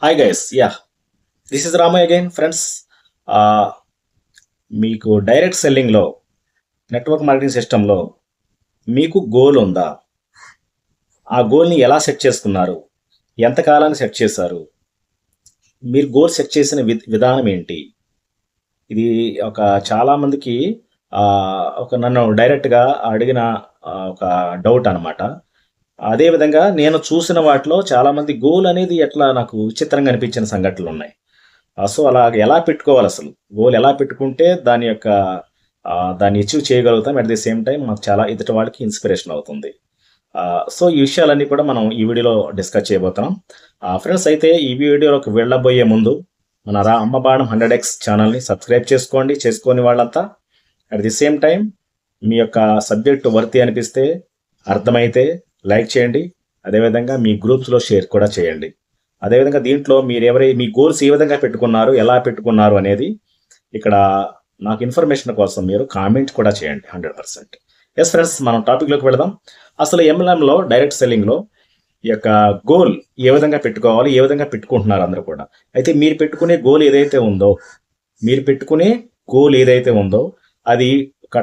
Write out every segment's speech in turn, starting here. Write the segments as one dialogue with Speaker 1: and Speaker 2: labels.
Speaker 1: Hi guys, this is Ramayya again friends. మీకు direct సెల్లింగ్లో, network marketing సిస్టంలో మీకు గోల్ ఉందా? ఆ గోల్ని ఎలా సెట్ చేసుకున్నారు? ఎంతకాలాన్ని సెట్ చేశారు? మీరు గోల్ సెట్ చేసిన విధానం ఏంటి? ఇది ఒక చాలామందికి ఒక నన్ను డైరెక్ట్గా అడిగిన ఒక డౌట్ అనమాట. అదేవిధంగా నేను చూసిన వాటిలో చాలామంది గోల్ అనేది ఎట్లా నాకు విచిత్రంగా అనిపించిన సంఘటనలు ఉన్నాయి. సో అలా ఎలా పెట్టుకోవాలి, అసలు గోల్ ఎలా పెట్టుకుంటే దాన్ని అచీవ్ చేయగలుగుతాం, అట్ ది సేమ్ టైం మాకు చాలా ఎదుటి వాళ్ళకి ఇన్స్పిరేషన్ అవుతుంది. సో ఈ విషయాలన్నీ కూడా మనం ఈ వీడియోలో డిస్కస్ చేయబోతున్నాం. ఫ్రెండ్స్, అయితే ఈ వీడియోలోకి వెళ్ళబోయే ముందు మన అమ్మ బాణం 100x ఛానల్ని సబ్స్క్రైబ్ చేసుకోని వాళ్ళంతా, అట్ ది సేమ్ టైం మీ యొక్క సబ్జెక్టు వర్తి అనిపిస్తే, అర్థమైతే లైక్ చేయండి. అదేవిధంగా మీ గ్రూప్స్లో షేర్ కూడా చేయండి. అదేవిధంగా దీంట్లో మీ గోల్స్ ఏ విధంగా పెట్టుకున్నారు, ఎలా పెట్టుకున్నారు అనేది ఇక్కడ నాకు ఇన్ఫర్మేషన్ కోసం మీరు కామెంట్ కూడా చేయండి 100%. ఎస్ ఫ్రెండ్స్, మనం టాపిక్లోకి వెళదాం. అసలు MLMలో, డైరెక్ట్ సెల్లింగ్లో ఈ యొక్క గోల్ ఏ విధంగా పెట్టుకోవాలి, ఏ విధంగా పెట్టుకుంటున్నారు అందరూ కూడా. అయితే మీరు పెట్టుకునే గోల్ ఏదైతే ఉందో అది ఒక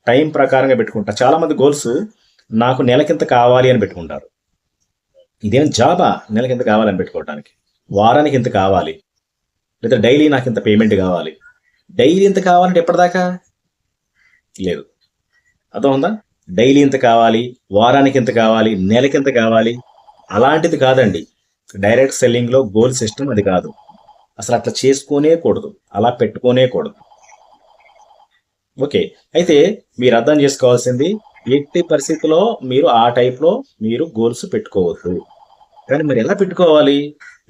Speaker 1: టైం ప్రకారంగా పెట్టుకుంటారు. చాలామంది గోల్స్ నాకు నెలకింత కావాలి అని పెట్టుకుంటారు. ఇదేం జాబా నెలకింత కావాలని పెట్టుకోవడానికి? వారానికి ఇంత కావాలి, లేదా డైలీ నాకు ఇంత పేమెంట్ కావాలి. డైలీ ఇంత కావాలంటే ఎప్పటిదాకా లేదు, అర్థం? డైలీ ఇంత కావాలి, వారానికి ఇంత కావాలి, నెలకి ఇంత కావాలి, అలాంటిది కాదండి. డైరెక్ట్ సెల్లింగ్లో గోల్ సిస్టమ్ అది కాదు. అసలు అట్లా చేసుకోనే కూడదు, అలా పెట్టుకోనే కూడదు. ఓకే, అయితే మీరు అర్థం చేసుకోవాల్సింది, ఎట్టి పరిస్థితిలో మీరు ఆ టైప్లో మీరు గోల్స్ పెట్టుకోవద్దు. కానీ మీరు ఎలా పెట్టుకోవాలి,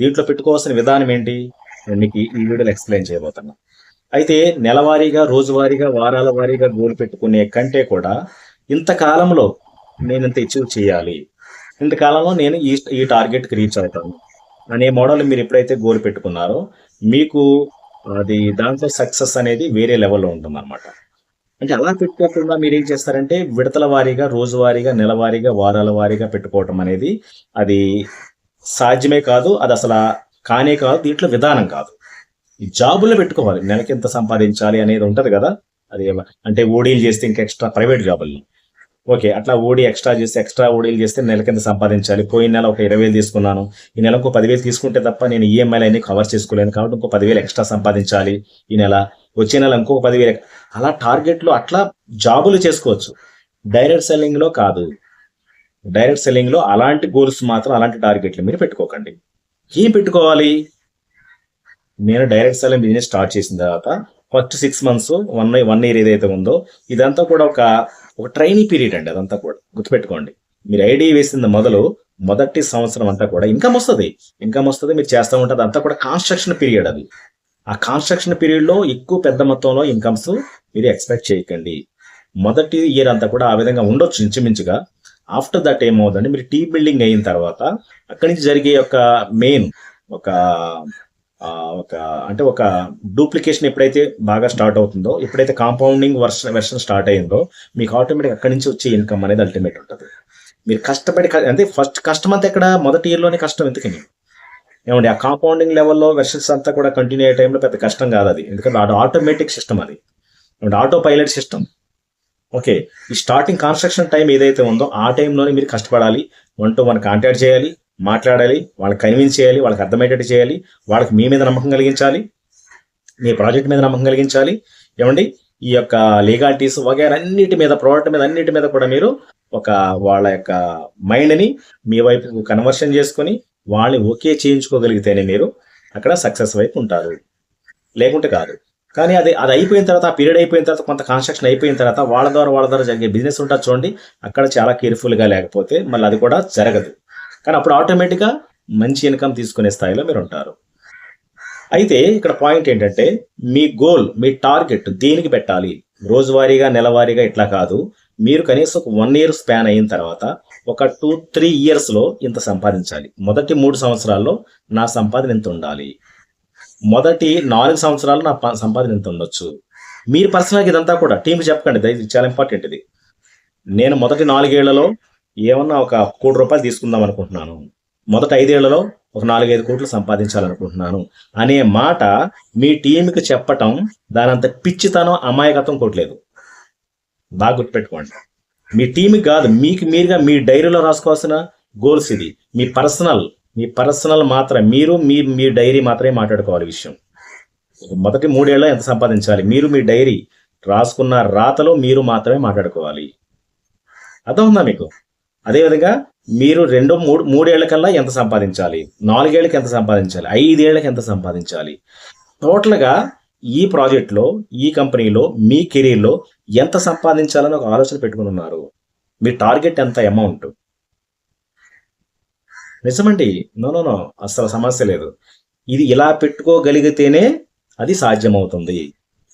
Speaker 1: దీంట్లో పెట్టుకోవాల్సిన విధానం ఏంటి, నేను మీకు ఈ వీడియోలో ఎక్స్ప్లెయిన్ చేయబోతున్నా. అయితే నెలవారీగా, రోజువారీగా, వారాల వారీగా గోల్ పెట్టుకునే కంటే కూడా ఇంతకాలంలో నేను ఇంత అచీవ్ చేయాలి, ఇంతకాలంలో నేను ఈ టార్గెట్కి రీచ్ అవుతాను అనే మోడల్ మీరు ఎప్పుడైతే గోల్ పెట్టుకున్నారో, మీకు అది దాంట్లో సక్సెస్ అనేది వేరే లెవెల్లో ఉంటుంది అనమాట. అంటే అలా పెట్టుకోకుండా మీరు ఏం చేస్తారంటే, విడతల వారీగా, రోజువారీగా, నెలవారీగా, వారాల వారీగా పెట్టుకోవటం అనేది అది సాధ్యమే కాదు, అది అసలు కానే కాదు, దీంట్లో విధానం కాదు. ఈ జాబుల్లో పెట్టుకోవాలి, నెలకి ఎంత సంపాదించాలి అనేది ఉంటుంది కదా. అది అంటే ఓడీలు చేస్తే ఇంకా ఎక్స్ట్రా, ప్రైవేట్ జాబుల్లో ఓకే, అట్లా ఎక్స్ట్రా ఓడీలు చేస్తే నెల కింద సంపాదించాలి. పోయిన నెల ఒక 20,000 తీసుకున్నాను, ఈ నెల ఇంకో 10,000 తీసుకుంటే తప్ప నేను ఈఎంఐలు అన్ని కవర్ చేసుకోలేను, కాబట్టి ఇంకో 10,000 ఎక్స్ట్రా సంపాదించాలి ఈ నెల, వచ్చే నెల ఇంకో 10,000. అలా టార్గెట్లు అట్లా జాబులు చేసుకోవచ్చు. డైరెక్ట్ సెల్లింగ్లో కాదు. డైరెక్ట్ సెల్లింగ్లో అలాంటి గోల్స్ మాత్రం, అలాంటి టార్గెట్లు మీరు పెట్టుకోకండి. ఏం పెట్టుకోవాలి? నేను డైరెక్ట్ సెల్లింగ్ బిజినెస్ స్టార్ట్ చేసిన తర్వాత ఫస్ట్ 6 months, 1 year ఏదైతే ఉందో, ఇదంతా కూడా ఒక ట్రైనింగ్ పీరియడ్ అండి. అదంతా కూడా గుర్తుపెట్టుకోండి. మీరు ఐడి వేసింది మొదటి సంవత్సరం అంతా కూడా ఇన్కమ్ వస్తుంది, మీరు చేస్తూ ఉంటుంది. అంతా కూడా కాన్స్ట్రక్షన్ పీరియడ్. అది ఆ కాన్స్ట్రక్షన్ పీరియడ్లో ఎక్కువ పెద్ద మొత్తంలో ఇన్కమ్స్ మీరు ఎక్స్పెక్ట్ చేయకండి. మొదటి ఇయర్ అంతా కూడా ఆ విధంగా ఉండొచ్చు ఇంచుమించుగా. ఆఫ్టర్ దట్ ఏమవుతుందంటే, మీరు టీమ్ బిల్డింగ్ అయిన తర్వాత అక్కడి నుంచి జరిగే మెయిన్ ఒక డూప్లికేషన్ ఎప్పుడైతే బాగా స్టార్ట్ అవుతుందో, ఎప్పుడైతే కాంపౌండింగ్ వెర్షన్ స్టార్ట్ అయ్యిందో, మీకు ఆటోమేటిక్ అక్కడి నుంచి వచ్చే ఇన్కమ్ అనేది అల్టిమేట్ ఉంటుంది. మీరు కష్టపడి, అంటే ఫస్ట్ కష్టం అంతా ఎక్కడ, మొదటి ఇయర్లోనే కష్టం. ఎందుకని ఏమండి, ఆ కాంపౌండింగ్ లెవెల్లో వెర్షన్స్ అంతా కూడా కంటిన్యూ అయ్యే టైంలో పెద్ద కష్టం కాదు అది, ఎందుకంటే అది ఆటోమేటిక్ సిస్టమ్, అది ఆటో పైలట్ సిస్టమ్. ఓకే, ఈ స్టార్టింగ్ కన్స్ట్రక్షన్ టైం ఏదైతే ఉందో ఆ టైంలోనే మీరు కష్టపడాలి, 1 to 1 కాంటాక్ట్ చేయాలి, మాట్లాడాలి, వాళ్ళకి కన్విన్స్ చేయాలి, వాళ్ళకి అర్థమయ్యేటట్టు చేయాలి, వాళ్ళకి మీ మీద నమ్మకం కలిగించాలి, మీ ప్రాజెక్ట్ మీద నమ్మకం కలిగించాలి. ఏమండి, ఈ యొక్క లీగాలిటీస్ వగైరా అన్నిటి మీద, ప్రోడక్ట్ మీద, అన్నిటి మీద కూడా మీరు వాళ్ళ యొక్క మైండ్ని మీ వైపు కన్వర్షన్ చేసుకొని వాళ్ళని ఓకే చేయించుకోగలిగితేనే మీరు అక్కడ సక్సెస్ వైపు ఉంటారు, లేకుంటే కాదు. కానీ అది అయిపోయిన తర్వాత, ఆ పీరియడ్ అయిపోయిన తర్వాత, కొంత కన్స్ట్రక్షన్ అయిపోయిన తర్వాత వాళ్ళ ద్వారా జరిగే బిజినెస్ ఉంటుంది చూడండి, అక్కడ చాలా కేర్ఫుల్గా లేకపోతే మళ్ళీ అది కూడా జరగదు. కానీ అప్పుడు ఆటోమేటిక్గా మంచి ఇన్కమ్ తీసుకునే స్థాయిలో మీరు ఉంటారు. అయితే ఇక్కడ పాయింట్ ఏంటంటే, మీ గోల్, మీ టార్గెట్ దేనికి పెట్టాలి? రోజువారీగా, నెలవారీగా ఇట్లా కాదు. మీరు కనీసం ఒక 1 year స్పాన్ అయిన తర్వాత ఒక 2-3 yearsలో ఇంత సంపాదించాలి. మొదటి 3 సంవత్సరాల్లో నా సంపాదన ఎంత ఉండాలి, మొదటి 4 సంవత్సరాలు నా సంపాదన ఎంత ఉండొచ్చు. మీరు పర్సనల్గా ఇదంతా కూడా టీంకి చెప్పకండి, ఇది చాలా ఇంపార్టెంట్. ఇది నేను మొదటి 4 ఏళ్లలో ఏమన్నా ఒక ₹1 కోటి తీసుకుందాం అనుకుంటున్నాను, మొదట 5 ఏళ్లలో ఒక 4-5 కోట్లు సంపాదించాలనుకుంటున్నాను అనే మాట మీ టీంకి చెప్పటం దానంత పిచ్చితనం అమాయకత్వం కొట్టలేదు. బాగా గుర్తుపెట్టుకోండి. మీ టీంకి కాదు, మీకు మీరుగా మీ డైరీలో రాసుకోవాల్సిన గోల్స్ ఇది. మీ పర్సనల్ మాత్రం మీరు మీ డైరీ మాత్రమే మాట్లాడుకోవాలి విషయం. మొదటి 3 ఏళ్ళలో ఎంత సంపాదించాలి, మీరు మీ డైరీ రాసుకున్న రాతలో మీరు మాత్రమే మాట్లాడుకోవాలి. అర్థం ఉందా మీకు? అదేవిధంగా మీరు 2-3 ఏళ్లకల్లా ఎంత సంపాదించాలి, 4 ఏళ్ళకి ఎంత సంపాదించాలి, 5 ఏళ్ళకి ఎంత సంపాదించాలి, టోటల్గా ఈ ప్రాజెక్ట్లో, ఈ కంపెనీలో, మీ కెరీర్లో ఎంత సంపాదించాలని ఒక ఆలోచన పెట్టుకుని ఉన్నారు. మీ టార్గెట్ ఎంత అమౌంట్? నిజమండి. నో, అసలు సమస్య లేదు. ఇది ఇలా పెట్టుకోగలిగితేనే అది సాధ్యమవుతుంది.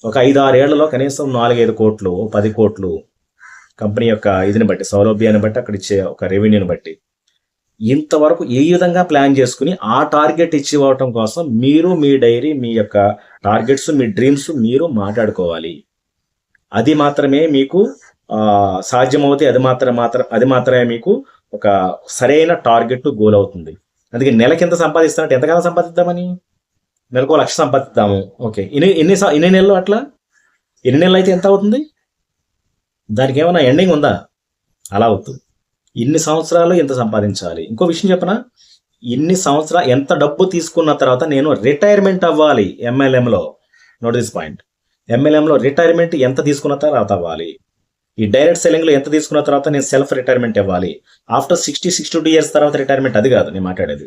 Speaker 1: ఒక 5-6 ఏళ్లలో కనీసం 4-5 కోట్లు, 10 కోట్లు కంపెనీ యొక్క ఇదిని బట్టి, సౌలభ్యాన్ని బట్టి, అక్కడ ఇచ్చే ఒక రెవెన్యూని బట్టి, ఇంతవరకు ఏ విధంగా ప్లాన్ చేసుకుని ఆ టార్గెట్ అచీవ్ అవటం కోసం మీరు మీ డైరీ, మీ యొక్క టార్గెట్స్, మీ డ్రీమ్స్ మీరు మాట్లాడుకోవాలి. అది మాత్రమే మీకు సాధ్యమవుతాయి. అది మాత్రమే మీకు ఒక సరైన టార్గెట్ గోల్ అవుతుంది. అందుకే నెలకి ఎంత సంపాదిస్తానంటే ఎంతకాలం సంపాదిద్దామని, నెలకు 1 లక్ష సంపాదిద్దాము. ఓకే, ఎన్ని నెలలు అట్లా, ఎన్ని నెలలు అయితే ఎంత అవుతుంది? దానికి ఏమైనా ఎండింగ్ ఉందా? అలా అవుతుంది. ఇన్ని సంవత్సరాలు ఎంత సంపాదించాలి. ఇంకో విషయం చెప్పనా, ఇన్ని సంవత్సరాలు ఎంత డబ్బు తీసుకున్న తర్వాత నేను రిటైర్మెంట్ అవ్వాలి ఎంఎల్ఎంలో. Note this point. ఎంఎల్ఎంలో రిటైర్మెంట్ ఎంత తీసుకున్న తర్వాత అవ్వాలి. ఈ డైరెక్ట్ సెల్లింగ్లో ఎంత తీసుకున్న తర్వాత నేను సెల్ఫ్ రిటైర్మెంట్ ఇవ్వాలి. ఆఫ్టర్ 60-62 ఇయర్స్ తర్వాత రిటైర్మెంట్, అది కాదు నేను మాట్లాడేది.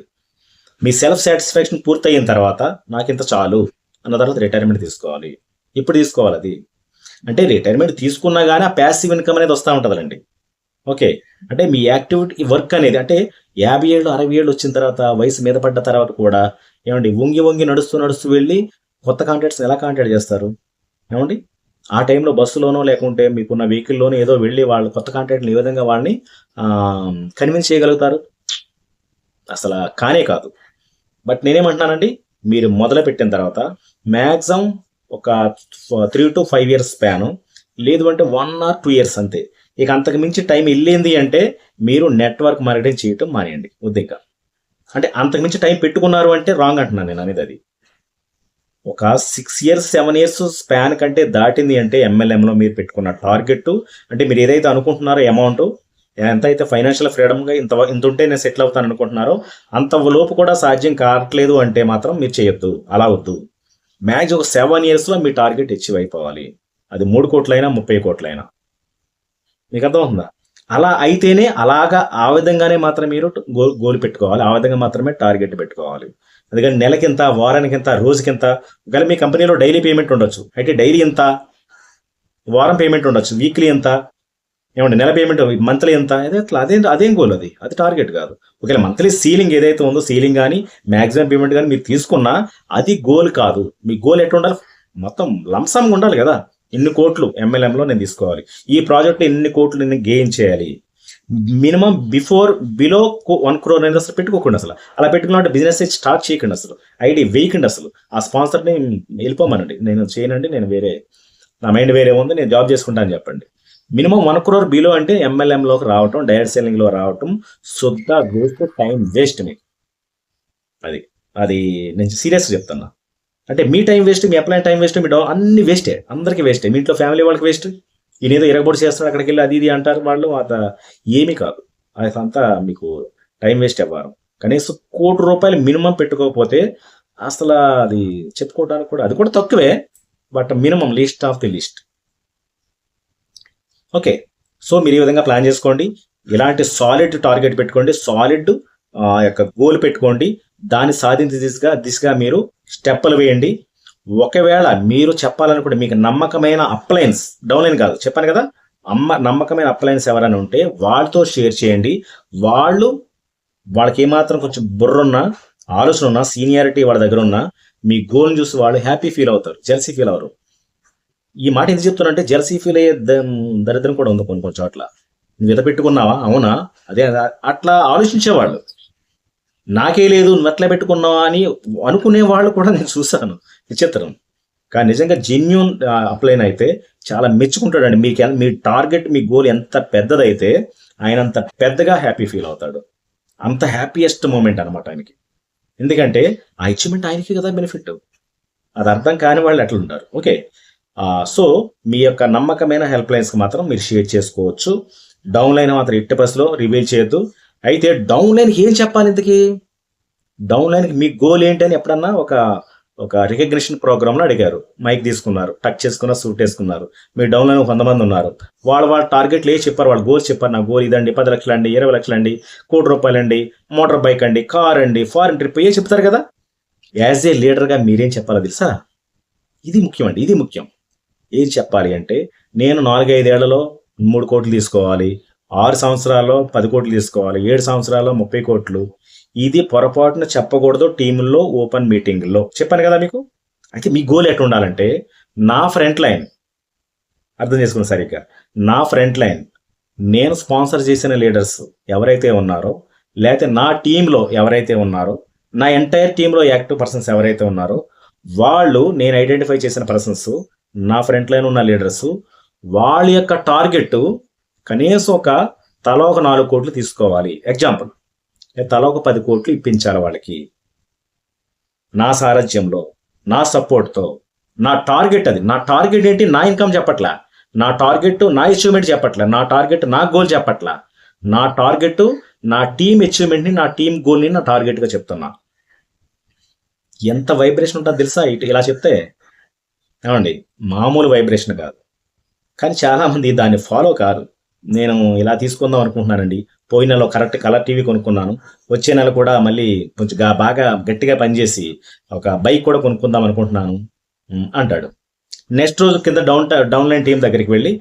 Speaker 1: మీ సెల్ఫ్ సాటిస్ఫాక్షన్ పూర్తయిన తర్వాత నాకు ఇంత చాలు అన్న తర్వాత రిటైర్మెంట్ తీసుకోవాలి. ఇప్పుడు తీసుకోవాలి. అది అంటే రిటైర్మెంట్ తీసుకున్నా కానీ ఆ ప్యాసివ్ ఇన్కమ్ అనేది వస్తూ ఉంటుందండి. ఓకే, అంటే మీ యాక్టివిటీ వర్క్ అనేది, అంటే 50 ఏళ్ళు 60 ఏళ్ళు వచ్చిన తర్వాత, వయసు మీద పడ్డ తర్వాత కూడా ఏమండి వంగి నడుస్తూ వెళ్ళి కొత్త కాంటాక్ట్స్ ఎలా కాంటాక్ట్ చేస్తారు ఏమండి? ఆ టైంలో బస్సులోనో లేకుంటే మీకున్న వెహికల్లోనో ఏదో వెళ్ళి వాళ్ళు కొత్త కాంటాక్ట్ని ఏ విధంగా వాళ్ళని కన్విన్స్ చేయగలుగుతారు? అసలు కానే కాదు. బట్ నేనేమంటున్నానండి, మీరు మొదలు పెట్టిన తర్వాత మ్యాక్సిమం ఒక 3 to 5 years స్పాను, లేదు అంటే 1 or 2 years అంతే. ఇక అంతకు మించి టైం వెళ్ళింది అంటే మీరు నెట్వర్క్ మార్కెటింగ్ చేయటం మానేయండి. వద్దిక అంటే అంతకు మించి టైం పెట్టుకున్నారు అంటే రాంగ్ అంటున్నాను నేను అనేది. అది ఒక 6 years 7 years స్పాన్ కంటే దాటింది అంటే ఎంఎల్ఎంలో మీరు పెట్టుకున్న టార్గెట్, అంటే మీరు ఏదైతే అనుకుంటున్నారో అమౌంట్ ఎంత అయితే ఫైనాన్షియల్ ఫ్రీడమ్గా ఇంత ఉంటే నేను సెటిల్ అవుతాను అనుకుంటున్నారో అంత లోపు కూడా సాధ్యం కావట్లేదు అంటే మాత్రం మీరు చేయొద్దు. అలా వద్దు. మ్యాక్స్ ఒక 7 yearsలో మీ టార్గెట్ అచీవ్ అయిపోవాలి. అది 3 కోట్లైనా 30 కోట్లైనా. మీకు అర్థమవుతుందా? అలా అయితేనే ఆ విధంగానే మాత్రం మీరు గోల్ పెట్టుకోవాలి. ఆ విధంగా మాత్రమే టార్గెట్ పెట్టుకోవాలి. అందుకని నెలకింత, వారానికింత, రోజుకింత. ఒకవేళ మీ కంపెనీలో డైలీ పేమెంట్ ఉండొచ్చు, అయితే డైలీ ఎంత, వారం పేమెంట్ ఉండొచ్చు, వీక్లీ ఎంత, ఏమంటే నెల పేమెంట్, మంత్లీ ఎంత, అదేం గోల్. అది టార్గెట్ కాదు. ఒకవేళ మంత్లీ సీలింగ్ ఏదైతే ఉందో, సీలింగ్ కానీ మ్యాక్సిమం పేమెంట్ కానీ మీరు తీసుకున్నా అది గోల్ కాదు. మీ గోల్ ఎట్లా ఉండాలి, మొత్తం లంసంగా ఉండాలి కదా. ఇన్ని కోట్లు ఎంఎల్ఎంలో నేను తీసుకోవాలి, ఈ ప్రాజెక్ట్లో ఇన్ని కోట్లు నేను గెయిన్ చేయాలి. మినిమం బిలో 1 crore అనేది అసలు పెట్టుకోకండి. అసలు అలా పెట్టుకున్నట్టు బిజినెస్ స్టార్ట్ చేయకండి. అసలు ఐడియా వేయకండి. అసలు ఆ స్పాన్సర్ని వెళ్ళిపోమనండి, నేను చేయనండి, నేను నా మైండ్ వేరే ఉంది, నేను జాబ్ చేసుకుంటా అని చెప్పండి. మినిమం 1 crore బిలో అంటే ఎంఎల్ఎంలోకి రావటం, డైరెక్ట్ సెల్లింగ్లో రావటం శుద్ధ వేస్ట్, టైం వేస్ట్ మీకు. అది నేను సీరియస్గా చెప్తున్నా. అంటే మీ టైం వేస్ట్, మీ అప్లైన్ టైం వేస్ట్, మీ అన్ని వేస్టే, అందరికీ వేస్టే. మీ ఇంట్లో ఫ్యామిలీ వాళ్ళకి వేస్ట్. ఈయన ఏదో ఇరగబొడి చేస్తాడు, అక్కడికి వెళ్ళి అది ఇది అంటారు వాళ్ళు. ఏమీ కాదు. అదంతా మీకు టైం వేస్ట్ అవ్వరు. కనీసం ₹1 కోటి మినిమం పెట్టుకోకపోతే అసలు అది చెప్పుకోవడానికి కూడా, అది కూడా తక్కువే. But minimum list of the list. Okay, so మీరు ఈ విధంగా ప్లాన్ చేసుకోండి. ఇలాంటి సాలిడ్ టార్గెట్ పెట్టుకోండి, సాలిడ్ యొక్క గోల్ పెట్టుకోండి. దాన్ని సాధించే దిశగా మీరు స్టెప్పులు వేయండి. ఒకవేళ మీరు చెప్పాలనుకుంటే మీకు నమ్మకమైన అప్లయన్స్, డౌన్లైన్ కాదు చెప్పాను కదా, నమ్మకమైన అప్లయన్స్ ఎవరైనా ఉంటే వాళ్ళతో షేర్ చేయండి. వాళ్ళకి ఏమాత్రం కొంచెం బుర్రున్నా, ఆలోచన ఉన్నా, సీనియారిటీ వాళ్ళ దగ్గర ఉన్నా, మీ గోల్ని చూసి వాళ్ళు హ్యాపీ ఫీల్ అవుతారు, జెలసీ ఫీల్ అవ్వరు. ఈ మాట ఎందుకు చెప్తున్నా, జెలసీ ఫీల్ అయ్యే దరిద్రం కూడా ఉంది కొన్ని చోట్ల. నువ్వు ఎద పెట్టుకున్నావా, అవునా, అదే అట్లా ఆలోచించేవాళ్ళు. నాకే లేదు, నువ్వు ఎట్లా పెట్టుకున్నావా అని అనుకునే వాళ్ళు కూడా నేను చూశాను. విచిత్రం. కానీ నిజంగా జెన్యూన్ అప్లైన్ అయితే చాలా మెచ్చుకుంటాడండి. మీ టార్గెట్, మీ గోల్ ఎంత పెద్దదైతే ఆయన అంత పెద్దగా హ్యాపీ ఫీల్ అవుతాడు. అంత హ్యాపీయెస్ట్ మూమెంట్ అనమాట ఆయనకి. ఎందుకంటే ఆ అచీవ్మెంట్ ఆయనకి కదా బెనిఫిట్. అది అర్థం కాని వాళ్ళు ఎట్లా ఉంటారు. ఓకే. సో మీ యొక్క నమ్మకమైన హెల్ప్ లైన్స్కి మాత్రం మీరు షేర్ చేసుకోవచ్చు. డౌన్ లైన్ మాత్రం ఎట్టి బస్సులో రివీల్ చేయొద్దు. అయితే డౌన్ లైన్కి ఏం చెప్పాలి ఇంతకీ? డౌన్ లైన్కి మీ గోల్ ఏంటి అని ఎప్పుడన్నా ఒక రికగ్నిషన్ ప్రోగ్రామ్లో అడిగారు. మైక్ తీసుకున్నారు, టచ్ చేసుకున్నారు, సూట్ వేసుకున్నారు. మీ డౌన్ లైన్ 100 మంది ఉన్నారు. వాళ్ళ టార్గెట్లు ఏం చెప్పారు, వాళ్ళ గోల్స్ చెప్పారు. నా గోల్ ఇదండి, 10 లక్షలు అండి, 20 లక్షలు అండి, ₹1,00,00,000 అండి, మోటార్ బైక్ అండి, కార్ అండి, ఫారిన్ ట్రిప్ ఏ చెప్తారు కదా. యాజ్ ఏ లీడర్గా మీరేం చెప్పాలో తెలుసా? ఇది ముఖ్యం అండి, ఇది ముఖ్యం. ఏం చెప్పాలి అంటే, నేను 4-5 ఏళ్లలో 3 కోట్లు తీసుకోవాలి, 6 సంవత్సరాల్లో 10 కోట్లు తీసుకోవాలి, 7 సంవత్సరాల్లో 30 కోట్లు. ఇది పొరపాటున చెప్పకూడదు టీముల్లో ఓపెన్ మీటింగ్లో. చెప్పాను కదా మీకు. అయితే మీ గోల్ ఎట్లా ఉండాలంటే, నా ఫ్రంట్ లైన్ అర్థం చేసుకున్న సరిగ్గా, నా ఫ్రంట్ లైన్ నేను స్పాన్సర్ చేసిన లీడర్స్ ఎవరైతే ఉన్నారో, లేకపోతే నా టీంలో ఎవరైతే ఉన్నారో, నా ఎంటైర్ టీంలో యాక్టివ్ పర్సన్స్ ఎవరైతే ఉన్నారో, వాళ్ళు నేను ఐడెంటిఫై చేసిన పర్సన్స్, నా ఫ్రంట్ లైన్ ఉన్న లీడర్స్, వాళ్ళ యొక్క టార్గెట్ కనీసం తలా ఒక 4 కోట్లు తీసుకోవాలి. ఎగ్జాంపుల్, తలా ఒక 10 కోట్లు ఇప్పించాలి వాళ్ళకి, నా సారథ్యంలో, నా సపోర్ట్తో. నా టార్గెట్ అది. నా టార్గెట్ ఏంటి? నా ఇన్కమ్ చెప్పట్లా, నా టార్గెట్ నా అచీవ్మెంట్ చెప్పట్లా, నా టార్గెట్ నా గోల్ చెప్పట్లా. నా టార్గెట్ నా టీమ్ అచీవ్మెంట్ని, నా టీమ్ గోల్ని నా టార్గెట్గా చెప్తున్నా. ఎంత వైబ్రేషన్ ఉంటుందో తెలుసా ఇలా చెప్తే? ఏమండి, మామూలు వైబ్రేషన్ కాదు. కానీ చాలామంది దాన్ని ఫాలో కారు. నేను ఇలా తీసుకుందాం అనుకుంటున్నానండి, పోయిన నెలలో కరెక్ట్ కలర్ టీవీ కొనుక్కున్నాను, వచ్చే నెల కూడా మళ్ళీ కొంచెం బాగా గట్టిగా పనిచేసి ఒక బైక్ కూడా కొనుక్కుందాం అనుకుంటున్నాను అంటాడు. నెక్స్ట్ రోజు కింద డౌన్ లైన్ టీం దగ్గరికి వెళ్ళి,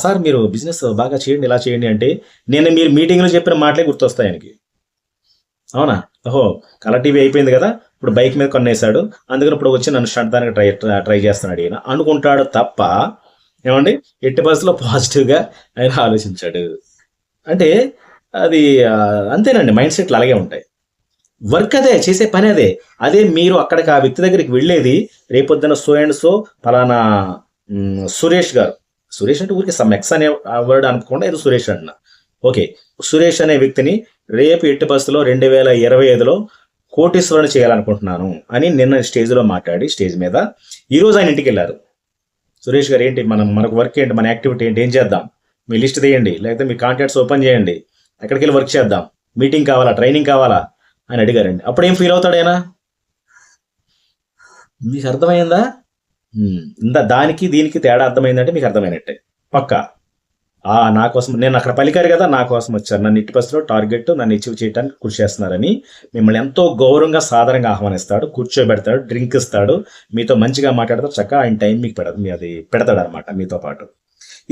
Speaker 1: సార్ మీరు బిజినెస్ బాగా చేయండి, ఇలా చేయండి అంటే, నేను మీరు మీటింగ్లో చెప్పిన మాటలే గుర్తొస్తాయి ఆయనకి. అవునా? ఓహో, కలర్ టీవీ అయిపోయింది కదా, ఇప్పుడు బైక్ మీద కొనేసాడు, అందుకని ఇప్పుడు వచ్చి నన్ను షడ్దానికి ట్రై చేస్తున్నాడు ఈయన అనుకుంటాడు తప్ప, ఏమండి, ఎట్టి బస్సులో పాజిటివ్గా ఆయన ఆలోచించాడు. అంటే అది అంతేనండి, మైండ్ సెట్లు అలాగే ఉంటాయి. వర్క్ అదే, చేసే పని అదే. అదే మీరు అక్కడికి ఆ వ్యక్తి దగ్గరికి వెళ్ళేది, రేపొద్దున సో అండ్ సో ఫలానా సురేష్ గారు, సురేష్ అంటే ఊరికి సమ్ ఎక్స్ అనే వర్డ్ అనుకోకుండా ఏదో సురేష్ అంటున్నా. ఓకే, సురేష్ అనే వ్యక్తిని రేపు ఎట్టి బస్సులో 2025లో కోటీశ్వరుని చేయాలనుకుంటున్నాను అని నిన్న స్టేజ్లో మాట్లాడి, స్టేజ్ మీద ఈరోజు ఆయన ఇంటికి వెళ్ళారు. సురేష్ గారు, ఏంటి మనకు వర్క్ ఏంటి, మన యాక్టివిటీ ఏంటి, ఏం చేద్దాం, మీ లిస్ట్ తీయండి, లేకపోతే మీ కాంటాక్ట్స్ ఓపెన్ చేయండి, ఎక్కడికి వెళ్ళి వర్క్ చేద్దాం, మీటింగ్ కావాలా, ట్రైనింగ్ కావాలా అని అడిగారండి. అప్పుడు ఏం ఫీల్ అవుతాడైనా? మీకు అర్థమైందా? దానికి దీనికి తేడా అర్థమైందంటే మీకు అర్థమైనట్టే పక్కా. నా కోసం నేను అక్కడ పలికారు కదా, నా కోసం వచ్చారు, నన్ను ఇట్టి బస్సులో టార్గెట్ నన్ను అచీవ్ చేయడానికి కృషి చేస్తున్నారని మిమ్మల్ని ఎంతో గౌరవంగా సాధారణంగా ఆహ్వానిస్తాడు, కూర్చోబెడతాడు, డ్రింక్ ఇస్తాడు, మీతో మంచిగా మాట్లాడతాడు, చక్కగా ఆయన టైం మీకు అది పెడతాడు అనమాట మీతో పాటు.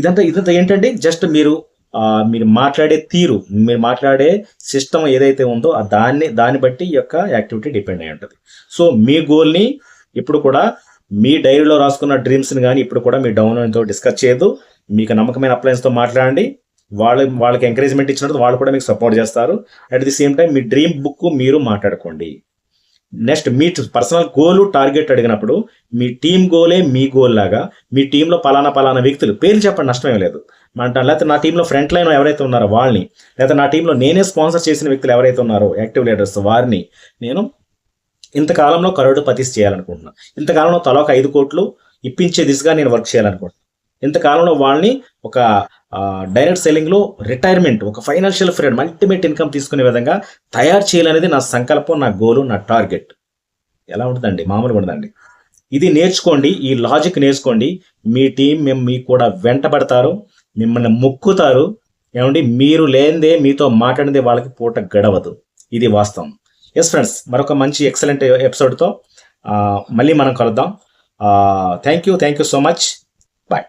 Speaker 1: ఇదంతా ఏంటంటే జస్ట్ మీరు మాట్లాడే తీరు, మీరు మాట్లాడే సిస్టమ్ ఏదైతే ఉందో దాన్ని బట్టి ఈ యొక్క యాక్టివిటీ డిపెండ్ అయి ఉంటుంది. సో మీ గోల్ని ఇప్పుడు కూడా మీ డైరీలో రాసుకున్న డ్రీమ్స్ని కానీ ఇప్పుడు కూడా మీ డౌన్లైన్తో డిస్కస్ చేయొద్దు. మీకు నమ్మకమైన అప్లయన్స్తో మాట్లాడండి. వాళ్ళకి ఎంకరేజ్మెంట్ ఇచ్చినట్టు వాళ్ళు కూడా మీకు సపోర్ట్ చేస్తారు. At the same time me dream book మీరు మాట్లాడుకోండి. నెక్స్ట్ మీ పర్సనల్ గోలు టార్గెట్ అడిగినప్పుడు మీ టీం గోలే మీ గోల్ లాగా, మీ టీంలో పలానా వ్యక్తులు పేర్లు చెప్పండి, నష్టమేం లేదు. లేకపోతే నా టీంలో ఫ్రంట్ లైన్ ఎవరైతే ఉన్నారో వాళ్ళని, లేకపోతే నా టీంలో నేనే స్పాన్సర్ చేసిన వ్యక్తులు ఎవరైతే ఉన్నారో యాక్టివ్ లీడర్స్, వారిని నేను ఇంతకాలంలో కరోడుపతిస్ చేయాలనుకుంటున్నాను, ఇంతకాలంలో తలా ఒక 5 కోట్లు ఇప్పించే దిశగా నేను వర్క్ చేయాలనుకుంటున్నాను, ఇంతకాలంలో వాళ్ళని ఒక డైరెక్ట్ సెల్లింగ్లో రిటైర్మెంట్, ఒక ఫైనాన్షియల్ ఫ్రీడమ్, అల్టిమేట్ ఇన్కమ్ తీసుకునే విధంగా తయారు చేయాలనేది నా సంకల్పం, నా గోలు, నా టార్గెట్. ఎలా ఉంటుందండి? మామూలుగా ఉండదండి. ఇది నేర్చుకోండి, ఈ లాజిక్ నేర్చుకోండి. మీ టీం మీకు కూడా వెంటబడతారు, మిమ్మల్ని మొక్కుతారు. ఏమండి, మీరు లేనిదే, మీతో మాట్లాడితే వాళ్ళకి పూట గడవదు. ఇది వాస్తవం. ఎస్ ఫ్రెండ్స్, మరొక మంచి ఎక్సలెంట్ ఎపిసోడ్తో మళ్ళీ మనం కలుద్దాం. Thank you so much. Bye.